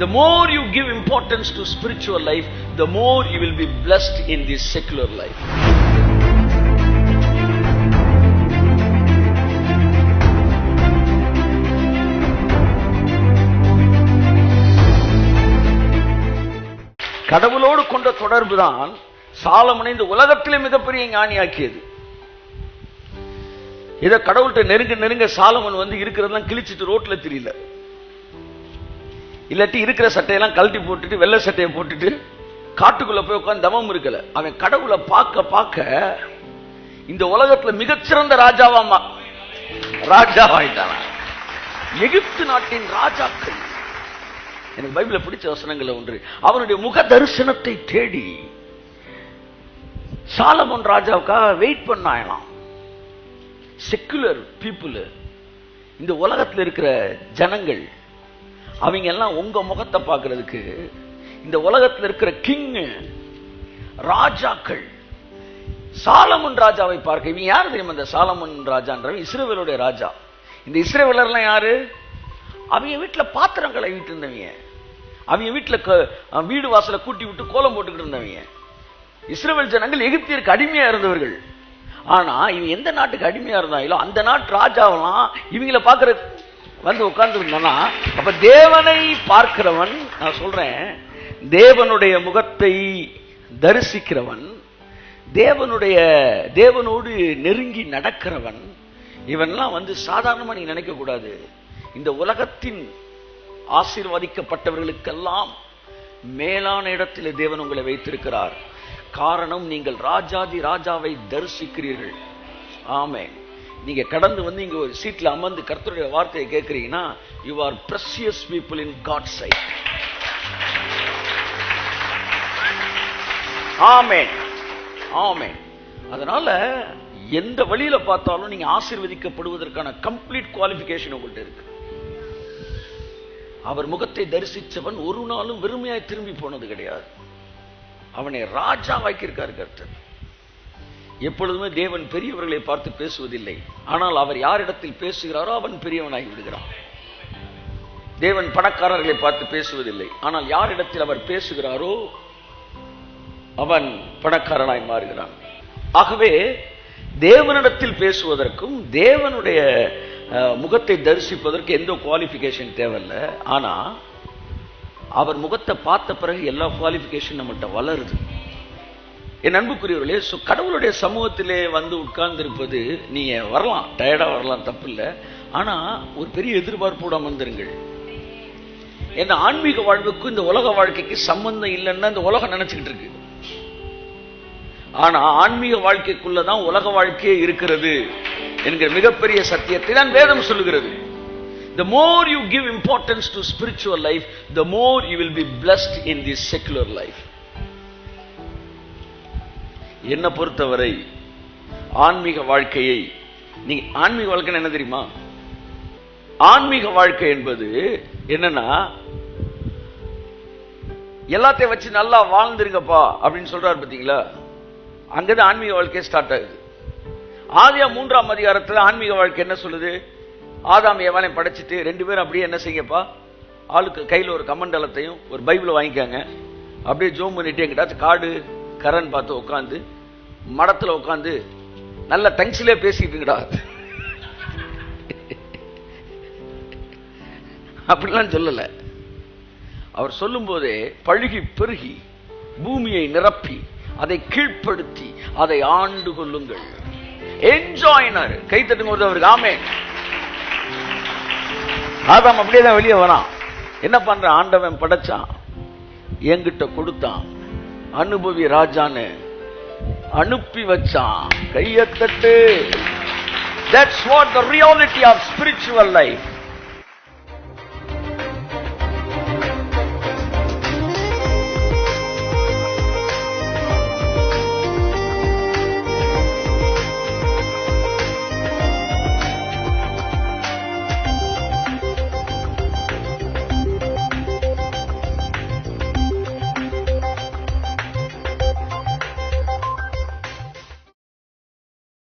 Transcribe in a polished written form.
The more you give importance to spiritual life, the more you will be blessed in this secular life. கடவுளோடு கொண்ட தொடர்பு தான் சாலமோனை இந்த உலகத்திலே மிகப்பெரிய ஞானியாக்கியது. இத கடவுள்கிட்ட நெருங்க நெருங்க சாலமோன் வந்து இருக்கிறதெல்லாம் கிழிச்சிட்டு ரோட்ல தெரியல, இல்லாட்டி இருக்கிற சட்டையெல்லாம் கழட்டி போட்டுட்டு வெள்ளை சட்டையை போட்டுட்டு காட்டுக்குள்ள போய் உட்கார்ந்து தவம் இருக்கல. அவன் கடவுளை பார்க்க பார்க்க இந்த உலகத்துல மிகச்சிறந்த ராஜாவாயிட்டான். எகிப்து நாட்டின் ராஜாக்கள், எனக்கு பைபிள பிடிச்ச வசனங்கள் ஒன்று, அவனுடைய முக தரிசனத்தை தேடி சாலமோன் ராஜாவுக்காக வெயிட் பண்ணாயலாம். செக்குலர் பீப்புள், இந்த உலகத்தில் இருக்கிற ஜனங்கள், அவங்க எல்லாம் உங்க முகத்தை பார்க்கிறதுக்கு இந்த உலகத்தில் இருக்கிற கிங் ராஜாக்கள் சாலமோன் ராஜாவை பார்க்க. இவன் யாரு தெரியுமா? இந்த சாலமோன் ராஜான்றவன் இஸ்ரவேலுடைய ராஜா. இந்த இஸ்ரவேலர்லாம் யாரு? அவங்க வீட்டுல பாத்திரம் கழுவிட்டு இருந்தவங்க, அவங்க வீட்டுல வீடு வாசல கூட்டி விட்டு கோலம் போட்டுக்கிட்டு இருந்தவங்க. இஸ்ரவேல் ஜனங்கள் எகிப்தியருக்கு அடிமையா இருந்தவர்கள். ஆனா இவன் எந்த நாட்டுக்கு அடிமையா இருந்தாங்களோ அந்த நாட்டு ராஜாவெல்லாம் இவங்களை பார்க்கற வந்து உட்கார்ந்து இருந்தானா, அப்ப தேவனை பார்க்கிறவன், நான் சொல்றேன், தேவனுடைய முகத்தை தரிசிக்கிறவன், தேவனோடு நெருங்கி நடக்கிறவன், இவன்லாம் வந்து சாதாரணமா நீ நினைக்க கூடாது. இந்த உலகத்தின் ஆசீர்வதிக்கப்பட்டவர்களுக்கெல்லாம் மேலான இடத்தில் தேவன் உங்களை வைத்திருக்கிறார். காரணம், நீங்கள் ராஜாதி ராஜாவை தரிசிக்கிறீர்கள். ஆமென். நீங்க கடந்து வந்து இங்க ஒரு சீட்ல அமர்ந்து கர்த்தருடைய வார்த்தையை கேட்கிறீங்கன்னா, you are precious people in God's sight. ஆமென், ஆமென். அதனால எந்த வழியில பார்த்தாலும் நீங்க ஆசீர்வதிக்கப்படுவதற்கான கம்ப்ளீட் குவாலிஃபிகேஷன் உங்கள்கிட்ட இருக்கு. அவர் முகத்தை தரிசிச்சவன் ஒரு நாளும் வெறுமையாய் திரும்பி போனது கிடையாது. அவனை ராஜாவாக்கியிருக்காரு கர்த்தர். எப்பொழுதுமே தேவன் பெரியவர்களை பார்த்து பேசுவதில்லை, ஆனால் அவர் யாரிடத்தில் பேசுகிறாரோ அவன் பெரியவனாகி விடுகிறான். தேவன் பணக்காரர்களை பார்த்து பேசுவதில்லை, ஆனால் யாரிடத்தில் அவர் பேசுகிறாரோ அவன் பணக்காரனாய் மாறுகிறான். ஆகவே தேவனிடத்தில் பேசுவதற்கும் தேவனுடைய முகத்தை தரிசிப்பதற்கு எந்த குவாலிஃபிகேஷன் தேவையில்லை. ஆனா அவர் முகத்தை பார்த்த பிறகு எல்லா குவாலிஃபிகேஷன் நம்மகிட்ட வளருது. என் அன்புக்குரியவர்களே, கடவுளுடைய சமூகத்திலே வந்து உட்கார்ந்து இருப்பது, நீங்க வரலாம், டயர்டா வரலாம், தப்பு இல்லை. ஆனா ஒரு பெரிய எதிர்பார்ப்போட வந்துருங்கள். என்ன, ஆன்மீக வாழ்வுக்கும் இந்த உலக வாழ்க்கைக்கு சம்பந்தம் இல்லைன்னா இந்த உலகம் நினைச்சுக்கிட்டு இருக்கு. ஆனா ஆன்மீக வாழ்க்கைக்குள்ளதான் உலக வாழ்க்கையே இருக்கிறது என்கிற மிகப்பெரிய சத்தியத்தை தான் வேதம் சொல்லுகிறது. The more you give importance to spiritual life, the more you will be blessed in this secular life. என்ன பொறுத்தவரை ஆன்மீக வாழ்க்கையை, நீங்க ஆன்மீக வாழ்க்கை என்ன தெரியுமா? ஆன்மீக வாழ்க்கை என்பது என்னன்னா, எல்லாத்தையும் வச்சு நல்லா வாழ்ந்துருங்கப்பா அப்படின்னு சொல்றாரு பாத்தீங்களா? அங்கதான் ஆன்மீக வாழ்க்கை ஸ்டார்ட் ஆகுது. ஆதியாகமம் 3ஆம் அதிகாரத்துல ஆன்மீக வாழ்க்கை என்ன சொல்லுது? ஆதாம் ஏவாளையும் படைச்சிட்டு ரெண்டு பேரும் அப்படியே என்ன செய்யுங்கப்பா, ஆளுக்கு கையில ஒரு கமண்டலத்தையும் ஒரு பைபிளை வாங்கிக்காங்க, அப்படியே ஜோம் பண்ணிட்டு எங்கிட்டாச்சும் காடு கரன் பார்த்து உட்காந்து மடத்துல உட்காந்து நல்ல தங்சிலே பேசிட்டுங்கடா அப்படிலாம் சொல்லல. அவர் சொல்லும் போதே பழுகி பெருகி பூமியை நிரப்பி அதை கீழ்ப்படுத்தி அதை ஆண்டு கொள்ளுங்கள். என்ஜாய்னர் கை தட்டுங்க அவருக்கு. ஆமென். ஆதாம் அப்படியேதான் வெளியே வரான். என்ன பண்ற? ஆண்டவன் படைச்சான், என்கிட்ட கொடுத்தான், அனுபவி ராஜான்னு அனுப்பி வச்சான். கையை தட்டு. That's what the reality of spiritual life.